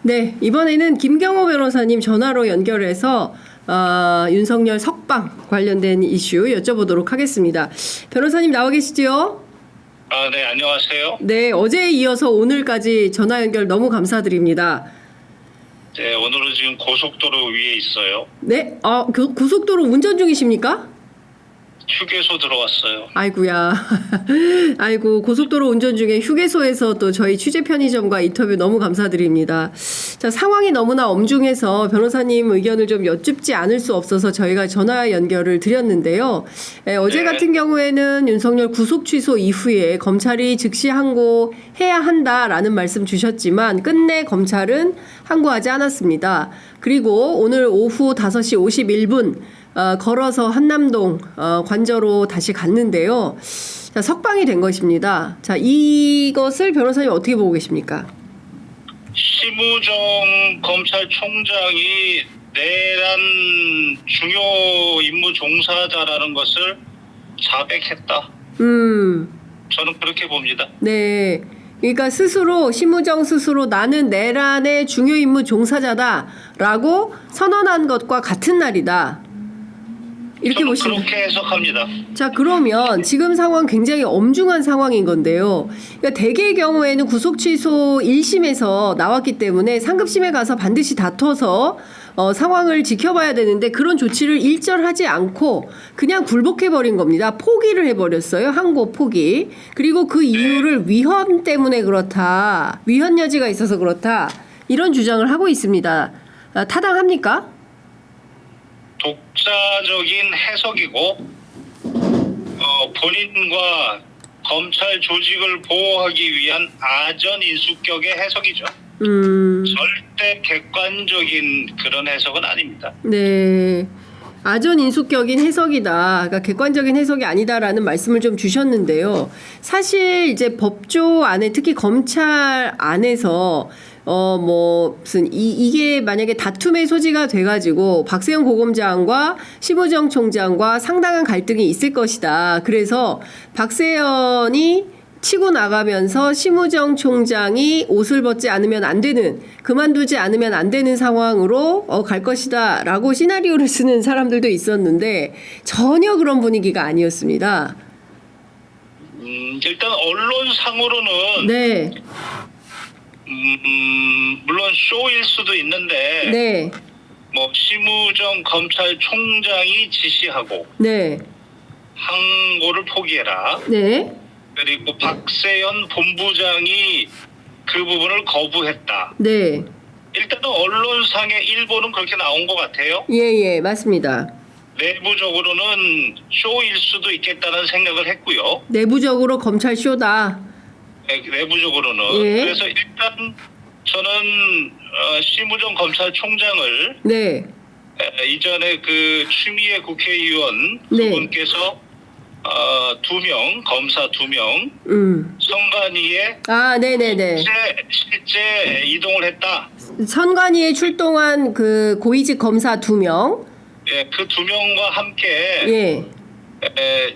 네, 이번에는 김경호 변호사님 전화로 연결해서 윤석열 석방 관련된 이슈 여쭤보도록 하겠습니다. 변호사님 나와 계시지요? 네, 안녕하세요. 네, 어제에 이어서 오늘까지 전화 연결 너무 감사드립니다. 네, 오늘은 지금 고속도로 위에 있어요. 네, 고속도로 운전 중이십니까? 휴게소 들어왔어요. 아이고야. 아이고, 고속도로 운전 중에 휴게소에서 또 저희 취재 편의점과 인터뷰 너무 감사드립니다. 자, 상황이 너무나 엄중해서 변호사님 의견을 좀 여쭙지 않을 수 없어서 저희가 전화 연결을 드렸는데요. 어제 네. 같은 경우에는 윤석열 구속 취소 이후에 검찰이 즉시 항고해야 한다라는 말씀 주셨지만 끝내 검찰은 항고하지 않았습니다. 그리고 오늘 오후 5시 51분 걸어서 한남동 관저로 다시 갔는데요. 자, 석방이 된 것입니다. 자, 이것을 변호사님 어떻게 보고 계십니까? 심우정 검찰총장이 내란 중요 임무 종사자라는 것을 자백했다. 저는 그렇게 봅니다. 네. 그러니까 심우정 스스로 나는 내란의 중요 임무 종사자다라고 선언한 것과 같은 날이다. 이렇게 저는 보시면 그렇게 해석합니다. 자, 그러면 지금 상황 굉장히 엄중한 상황인 건데요. 그러니까 대개의 경우에는 구속 취소 1심에서 나왔기 때문에 상급심에 가서 반드시 다퉈서 상황을 지켜봐야 되는데 그런 조치를 일절하지 않고 그냥 굴복해버린 겁니다. 포기를 해버렸어요. 항고 포기. 그리고 그 이유를 위헌 때문에 그렇다. 위헌 여지가 있어서 그렇다. 이런 주장을 하고 있습니다. 타당합니까? 독자적인 해석이고 본인과 검찰 조직을 보호하기 위한 아전 인수격의 해석이죠. 절대 객관적인 그런 해석은 아닙니다. 네. 아전 인수격인 해석이다. 그러니까 객관적인 해석이 아니다라는 말씀을 좀 주셨는데요. 사실 이제 법조 안에 특히 검찰 안에서 무슨 이게 만약에 다툼의 소지가 돼가지고 박세영 고검장과 심우정 총장과 상당한 갈등이 있을 것이다. 그래서 박세연이 치고 나가면서 심우정 총장이 옷을 벗지 않으면 안 되는, 그만두지 않으면 안 되는 상황으로 갈 것이다 라고 시나리오를 쓰는 사람들도 있었는데 전혀 그런 분위기가 아니었습니다. 일단 언론상으로는 네. 물론 쇼일 수도 있는데 네. 심우정 검찰총장이 지시하고 네. 항고를 포기해라. 네. 그리고 박세연 본부장이 그 부분을 거부했다. 네. 일단은 언론상의 일본은 그렇게 나온 것 같아요. 예, 맞습니다. 내부적으로는 쇼일 수도 있겠다는 생각을 했고요. 내부적으로 검찰 쇼다. 네, 내부적으로는. 예. 그래서 일단 저는 심우정 검찰총장을 네. 이전에 그 추미애 국회의원 두 네. 분께서 2명, 검사 2명, 선관위에 네네네. 실제 이동을 했다. 선관위에 출동한 그 고위직 검사 2명. 예, 그 2명과 함께 예.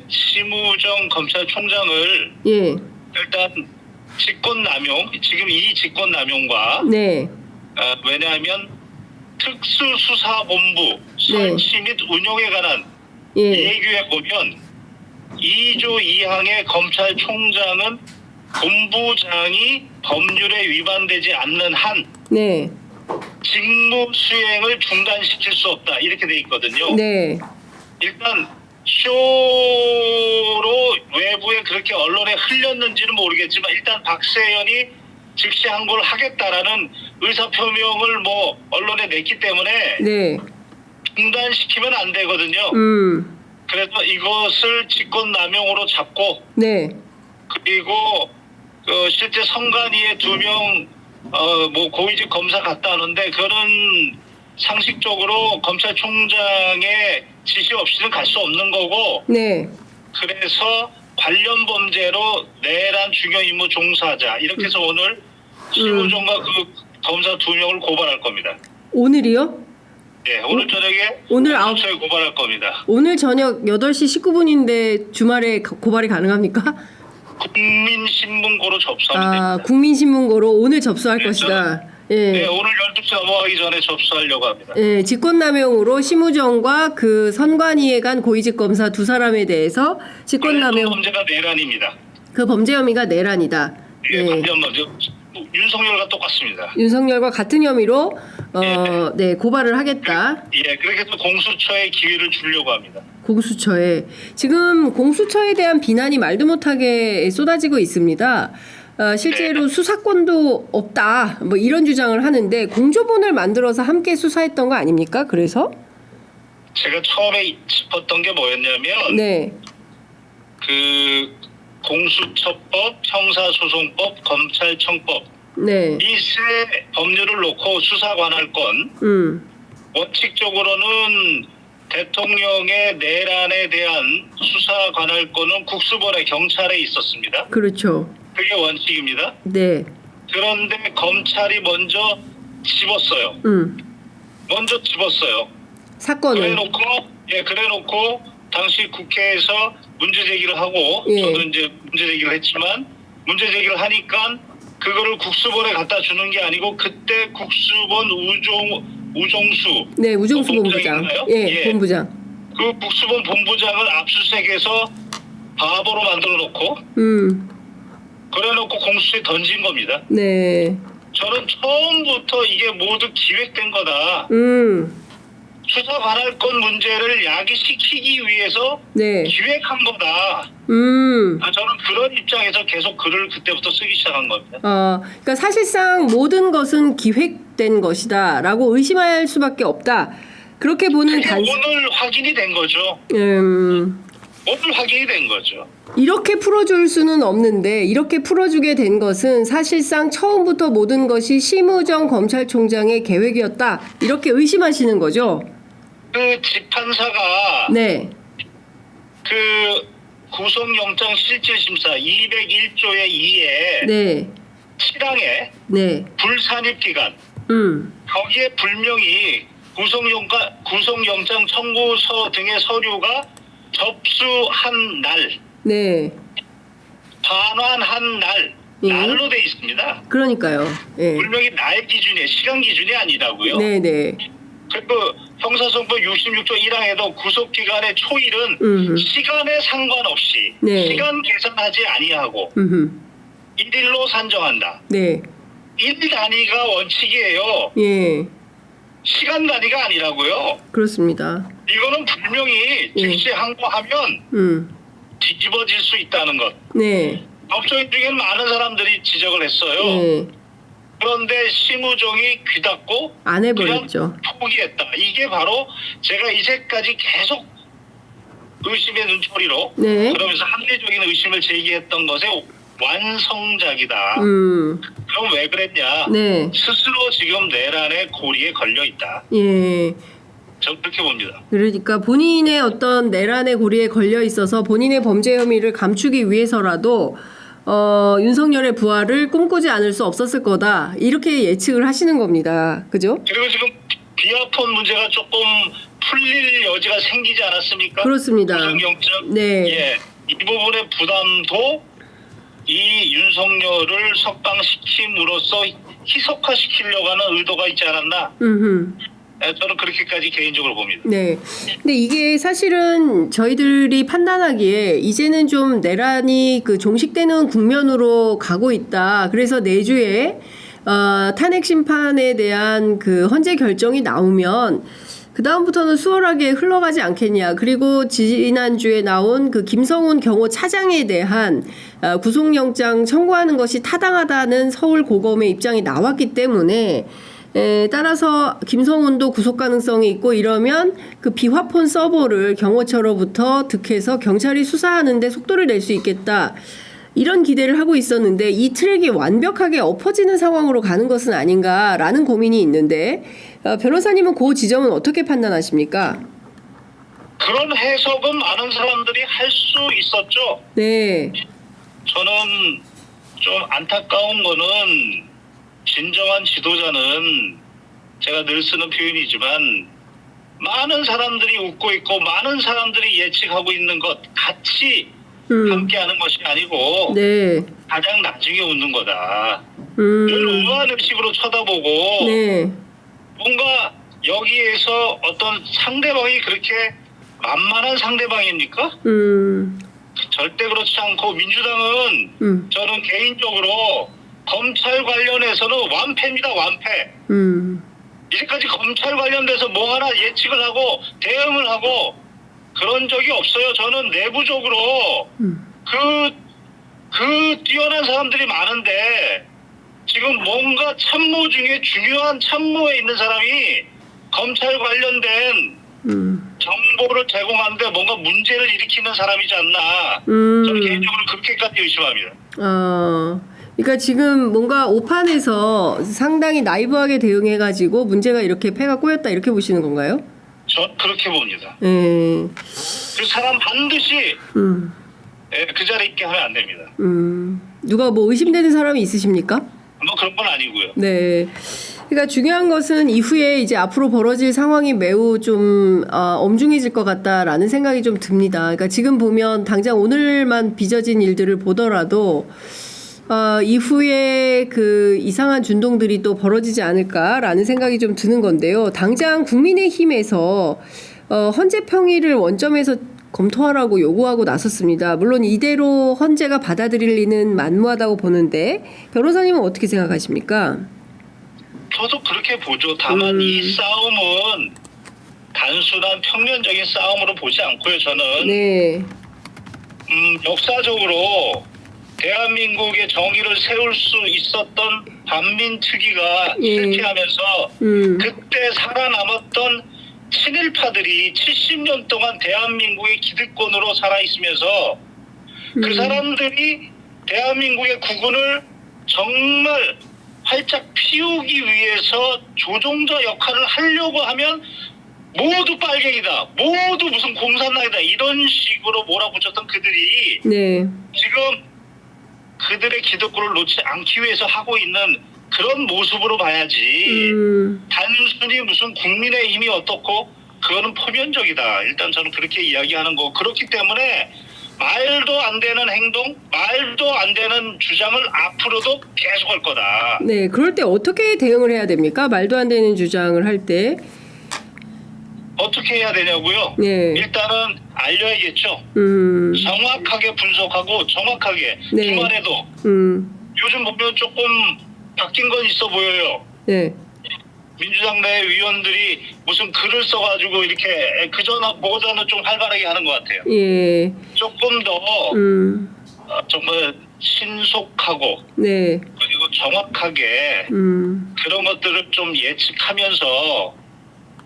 심우정 검찰총장을 예. 일단 직권남용, 지금 이 직권남용과 네. 왜냐하면 특수수사본부 네. 설치 및 운용에 관한 예. 예규에 보면 2조 2항의 검찰총장은 본부장이 법률에 위반되지 않는 한 네. 직무 수행을 중단시킬 수 없다 이렇게 돼 있거든요. 네. 일단 쇼로 외부에 그렇게 언론에 흘렸는지는 모르겠지만 일단 박세연이 즉시 항고를 하겠다라는 의사표명을 언론에 냈기 때문에 네. 중단시키면 안 되거든요. 그래서 이것을 직권남용으로 잡고 네. 그리고 실제 선관위에 2명 고위직 검사 갔다 오는데 그거는 상식적으로 검찰총장의 지시 없이는 갈 수 없는 거고 네. 그래서 관련 범죄로 내란 중요 임무 종사자 이렇게 해서 오늘 심우정과 그 검사 2명을 고발할 겁니다. 오늘이요? 네, 오늘 저녁에 오늘 검찰에 고발할 겁니다. 오늘 저녁 8시 19분인데 주말에 고발이 가능합니까? 국민신문고로 접수하면 됩니다. 국민신문고로 오늘 접수할 네, 것이다. 예. 네, 오늘 12시 넘어가기 전에 접수하려고 합니다. 예, 직권남용으로 심우정과 그 선관위에 간 고위직 검사 두 사람에 대해서 직권남용 범죄가 내란입니다. 그 범죄 혐의가 내란이다. 예, 네. 윤석열과 똑같습니다. 윤석열과 같은 혐의로 네, 고발을 하겠다. 예, 그렇게 해서 공수처에 기회를 주려고 합니다. 공수처에 지금 공수처에 대한 비난이 말도 못하게 쏟아지고 있습니다. 실제로 수사권도 없다. 뭐 이런 주장을 하는데 공조본을 만들어서 함께 수사했던 거 아닙니까? 그래서 제가 처음에 짚었던 게 뭐였냐면 네, 그 공수처법, 형사소송법, 검찰청법 네, 이 세 법률을 놓고 수사 관할권 원칙적으로는 대통령의 내란에 대한 수사 관할권은 국수본의 경찰에 있었습니다. 그렇죠. 그게 원칙입니다. 네, 그런데 검찰이 먼저 집었어요. 먼저 집었어요. 사건을 그래놓고 당시 국회에서 문제 제기를 하고 예. 저도 이제 문제 제기를 했지만 문제 제기를 하니까 그거를 국수본에 갖다 주는 게 아니고 그때 국수본 우종수 네, 우종수 본부장, 본부장인가요? 예, 본부장, 그 국수본 본부장을 압수수색해서 바보로 만들어 놓고 그래놓고 공수처에 던진 겁니다. 네, 저는 처음부터 이게 모두 기획된 거다. 수사 관할권 문제를 야기시키기 위해서 네, 기획한 거다. 저는 그런 입장에서 계속 글을 그때부터 쓰기 시작한 겁니다. 그러니까 사실상 모든 것은 기획된 것이다라고 의심할 수밖에 없다. 그렇게 보는 오늘 확인이 된 거죠. 오늘 확인이 된 거죠. 이렇게 풀어줄 수는 없는데 이렇게 풀어주게 된 것은 사실상 처음부터 모든 것이 심우정 검찰총장의 계획이었다. 이렇게 의심하시는 거죠? 그 집판사가 네, 그 구속영장 실질심사 201조의 2에 네, 7항에 네, 불산입기간 거기에 분명히 구속영장 청구서 등의 서류가 접수한 날, 네. 반환한 날, 날로 돼 있습니다. 그러니까요. 예. 분명히 날 기준이 시간 기준이 아니라고요. 네, 네. 그리고 형사소송법 66조 1항에도 구속기간의 초일은 시간에 상관없이 네. 시간 계산하지 아니하고 일일로 산정한다. 네. 일 단위가 원칙이에요. 예. 시간 단위가 아니라고요. 그렇습니다. 이거는 분명히 즉시 항고하면 뒤집어질 수 있다는 것. 네. 법조인 중에는 많은 사람들이 지적을 했어요. 네. 그런데 심우정이 귀닫고 안 해버렸죠. 그냥 포기했다. 이게 바로 제가 이제까지 계속 의심의 눈초리로 네. 그러면서 합리적인 의심을 제기했던 것의 완성작이다. 그럼 왜 그랬냐? 네. 스스로 지금 내란의 고리에 걸려 있다. 예. 전 그렇게 봅니다. 그러니까 본인의 어떤 내란의 고리에 걸려 있어서 본인의 범죄 혐의를 감추기 위해서라도 윤석열의 부활을 꿈꾸지 않을 수 없었을 거다. 이렇게 예측을 하시는 겁니다. 그죠? 그리고 지금 비아폰 문제가 조금 풀릴 여지가 생기지 않았습니까? 그렇습니다. 구속영장. 네. 예. 이 부분의 부담도 이 윤석열을 석방시킴으로써 희석화시키려고 하는 의도가 있지 않았나? 저는 그렇게까지 개인적으로 봅니다. 네. 근데 이게 사실은 저희들이 판단하기에 이제는 좀 내란이 그 종식되는 국면으로 가고 있다. 그래서 내주에 탄핵 심판에 대한 그 헌재 결정이 나오면 그 다음부터는 수월하게 흘러가지 않겠냐. 그리고 지난주에 나온 그 김성훈 경호 차장에 대한 구속영장 청구하는 것이 타당하다는 서울고검의 입장이 나왔기 때문에 따라서 김성훈도 구속 가능성이 있고 이러면 그 비화폰 서버를 경호처로부터 득해서 경찰이 수사하는데 속도를 낼 수 있겠다. 이런 기대를 하고 있었는데 이 트랙이 완벽하게 엎어지는 상황으로 가는 것은 아닌가라는 고민이 있는데 변호사님은 그 지점은 어떻게 판단하십니까? 그런 해석은 많은 사람들이 할 수 있었죠. 네. 저는 좀 안타까운 거는 진정한 지도자는 제가 늘 쓰는 표현이지만 많은 사람들이 웃고 있고 많은 사람들이 예측하고 있는 것 같이 함께하는 것이 아니고 네. 가장 나중에 웃는 거다. 음. 늘 우아한 식으로 쳐다보고 네. 뭔가 여기에서 어떤 상대방이 그렇게 만만한 상대방입니까? 절대 그렇지 않고 민주당은 저는 개인적으로 검찰 관련해서는 완패입니다. 완패. 이제까지 검찰 관련돼서 뭐 하나 예측을 하고 대응을 하고 그런 적이 없어요. 저는 내부적으로 그 뛰어난 사람들이 많은데 지금 뭔가 참모 중에 중요한 참모에 있는 사람이 검찰 관련된 정보를 제공하는데 뭔가 문제를 일으키는 사람이지 않나. 저는 개인적으로 그렇게까지 의심합니다. 그러니까 지금 뭔가 오판에서 상당히 나이브하게 대응해가지고 문제가 이렇게 패가 꼬였다 이렇게 보시는 건가요? 전 그렇게 봅니다. 네. 그 사람 반드시 그 자리에 있게 하면 안 됩니다. 누가 뭐 의심되는 사람이 있으십니까? 뭐 그런 건 아니고요. 네. 그러니까 중요한 것은 이후에 이제 앞으로 벌어질 상황이 매우 좀 엄중해질 것 같다라는 생각이 좀 듭니다. 그러니까 지금 보면 당장 오늘만 빚어진 일들을 보더라도 이후에 그 이상한 준동들이 또 벌어지지 않을까라는 생각이 좀 드는 건데요. 당장 국민의힘에서 헌재 평의를 원점에서 검토하라고 요구하고 나섰습니다. 물론 이대로 헌재가 받아들일 리는 만무하다고 보는데 변호사님은 어떻게 생각하십니까? 저도 그렇게 보죠. 다만 이 싸움은 단순한 평면적인 싸움으로 보지 않고요. 저는 네. 역사적으로 대한민국의 정의를 세울 수 있었던 반민특위가 실패하면서 그때 살아남았던 친일파들이 70년 동안 대한민국의 기득권으로 살아있으면서 그 사람들이 대한민국의 국운을 정말 활짝 피우기 위해서 조종자 역할을 하려고 하면 모두 빨갱이다. 모두 무슨 공산당이다. 이런 식으로 몰아붙였던 그들이 네. 지금 그들의 기득권을 놓지 않기 위해서 하고 있는 그런 모습으로 봐야지 단순히 무슨 국민의힘이 어떻고 그거는 포면적이다. 일단 저는 그렇게 이야기하는 거고 그렇기 때문에 말도 안 되는 행동, 말도 안 되는 주장을 앞으로도 계속 할 거다. 네, 그럴 때 어떻게 대응을 해야 됩니까? 말도 안 되는 주장을 할 때. 어떻게 해야 되냐고요? 네. 일단은 알려야겠죠. 정확하게 분석하고 정확하게 네. 주말에도 요즘 보면 조금 바뀐 건 있어 보여요. 네. 민주당 내 위원들이 무슨 글을 써가지고 이렇게 그보다는 좀 활발하게 하는 것 같아요. 예. 조금 더 정말 신속하고 네. 그리고 정확하게 그런 것들을 좀 예측하면서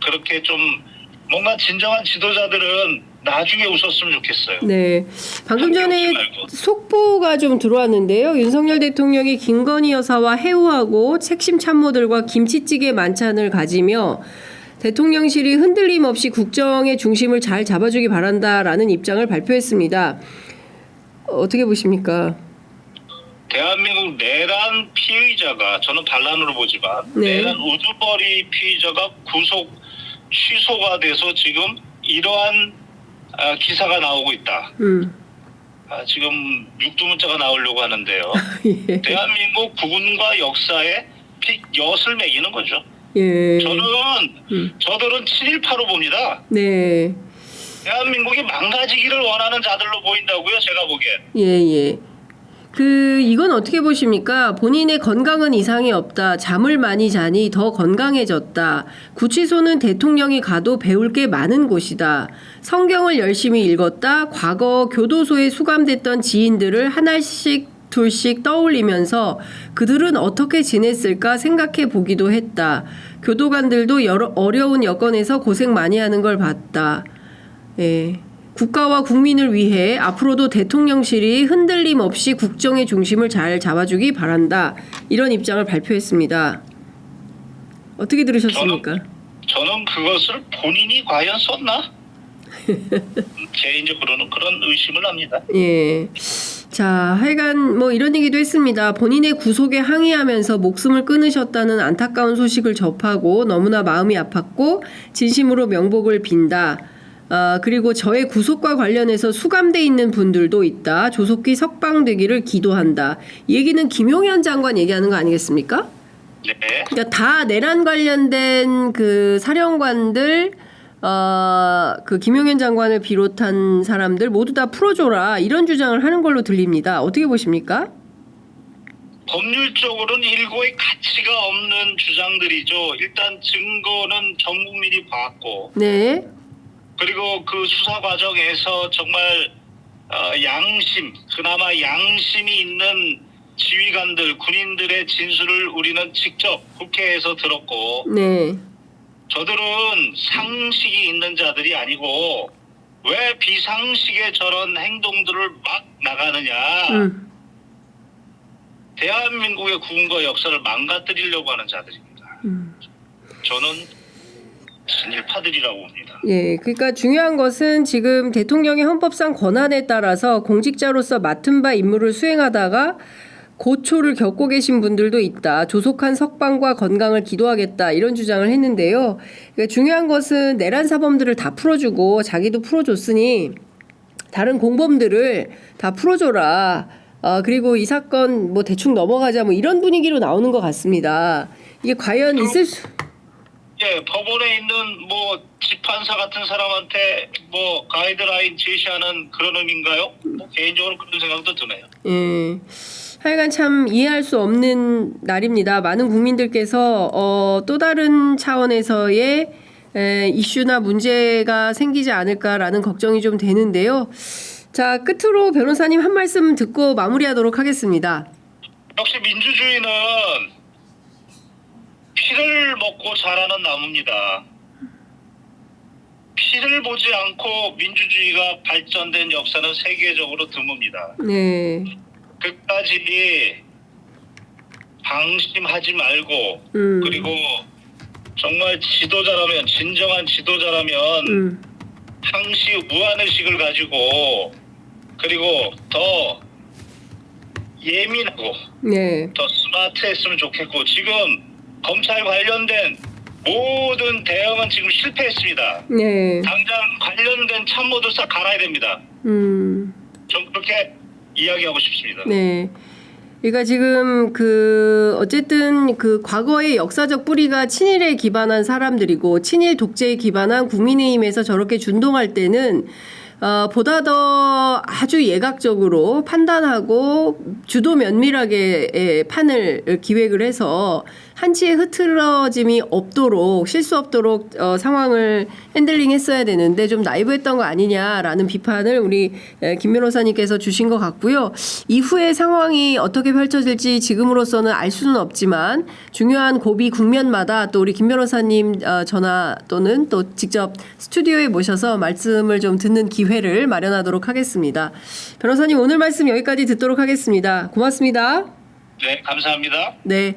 그렇게 좀 뭔가 진정한 지도자들은 나중에 웃었으면 좋겠어요. 네. 방금 전에 속보가 좀 들어왔는데요. 윤석열 대통령이 김건희 여사와 회우하고 핵심 참모들과 김치찌개 만찬을 가지며 대통령실이 흔들림 없이 국정의 중심을 잘 잡아주기 바란다라는 입장을 발표했습니다. 어떻게 보십니까? 대한민국 내란 피의자가 저는 반란으로 보지만 네. 내란 우두머리 피의자가 구속 취소가 돼서 지금 이러한 기사가 나오고 있다. 지금 육두문자가 나오려고 하는데요. 예. 대한민국 국운과 역사에 엿을 매기는 거죠. 예. 저들은 친일파로 봅니다. 네. 대한민국이 망가지기를 원하는 자들로 보인다고요. 제가 보기엔. 예. 이건 어떻게 보십니까? 본인의 건강은 이상이 없다. 잠을 많이 자니 더 건강해졌다. 구치소는 대통령이 가도 배울 게 많은 곳이다. 성경을 열심히 읽었다. 과거 교도소에 수감됐던 지인들을 하나씩 둘씩 떠올리면서 그들은 어떻게 지냈을까 생각해 보기도 했다. 교도관들도 여러 어려운 여건에서 고생 많이 하는 걸 봤다. 예. 국가와 국민을 위해 앞으로도 대통령실이 흔들림 없이 국정의 중심을 잘 잡아주기 바란다. 이런 입장을 발표했습니다. 어떻게 들으셨습니까? 저는 그것을 본인이 과연 썼나? 개인적으로는 그런 의심을 합니다. 예. 자, 하여간 뭐 이런 얘기도 했습니다. 본인의 구속에 항의하면서 목숨을 끊으셨다는 안타까운 소식을 접하고 너무나 마음이 아팠고 진심으로 명복을 빈다. 그리고 저의 구속과 관련해서 수감돼 있는 분들도 있다. 조속히 석방되기를 기도한다. 이 얘기는 김용현 장관 얘기하는 거 아니겠습니까? 네. 그러니까 다 내란 관련된 그 사령관들, 그 김용현 장관을 비롯한 사람들 모두 다 풀어줘라 이런 주장을 하는 걸로 들립니다. 어떻게 보십니까? 법률적으로는 일고의 가치가 없는 주장들이죠. 일단 증거는 전 국민이 봤고, 네. 그리고 그 수사 과정에서 정말 양심, 그나마 양심이 있는 지휘관들, 군인들의 진술을 우리는 직접 국회에서 들었고, 네. 저들은 상식이 있는 자들이 아니고 왜 비상식의 저런 행동들을 막 나가느냐. 대한민국의 국운과 역사를 망가뜨리려고 하는 자들입니다. 저는 진일파들이라고 봅니다. 예, 그러니까 중요한 것은 지금 대통령의 헌법상 권한에 따라서 공직자로서 맡은 바 임무를 수행하다가 고초를 겪고 계신 분들도 있다. 조속한 석방과 건강을 기도하겠다. 이런 주장을 했는데요. 그러니까 중요한 것은 내란 사범들을 다 풀어주고 자기도 풀어줬으니 다른 공범들을 다 풀어줘라. 그리고 이 사건 뭐 대충 넘어가자 뭐 이런 분위기로 나오는 것 같습니다. 이게 과연 있을 수... 예, 법원에 있는 뭐 집판사 같은 사람한테 뭐 가이드라인 제시하는 그런 의미인가요? 뭐 개인적으로 그런 생각도 드네요. 예. 하여간 참 이해할 수 없는 날입니다. 많은 국민들께서 또 다른 차원에서의 이슈나 문제가 생기지 않을까라는 걱정이 좀 되는데요. 자, 끝으로 변호사님 한 말씀 듣고 마무리하도록 하겠습니다. 역시 민주주의는 피를 먹고 자라는 나무입니다. 피를 보지 않고 민주주의가 발전된 역사는 세계적으로 드뭅니다. 네. 끝까지 방심하지 말고 그리고 정말 지도자라면 진정한 지도자라면 항시 무한의식을 가지고 그리고 더 예민하고 네. 더 스마트했으면 좋겠고 지금 검찰 관련된 모든 대응은 지금 실패했습니다. 네. 당장 관련된 참모들 싹 갈아야 됩니다. 전 그렇게 이야기하고 싶습니다. 네. 그러니까 지금 어쨌든 과거의 역사적 뿌리가 친일에 기반한 사람들이고 친일 독재에 기반한 국민의힘에서 저렇게 준동할 때는 보다 더 아주 예각적으로 판단하고 주도 면밀하게 판을 기획을 해서 한치의 흐트러짐이 없도록 실수 없도록 상황을 핸들링 했어야 되는데 좀 나이브했던 거 아니냐라는 비판을 우리 김 변호사님께서 주신 것 같고요. 이후의 상황이 어떻게 펼쳐질지 지금으로서는 알 수는 없지만 중요한 고비 국면마다 또 우리 김 변호사님 전화 또는 또 직접 스튜디오에 모셔서 말씀을 좀 듣는 기회를 마련하도록 하겠습니다. 변호사님 오늘 말씀 여기까지 듣도록 하겠습니다. 고맙습니다. 네, 감사합니다. 네.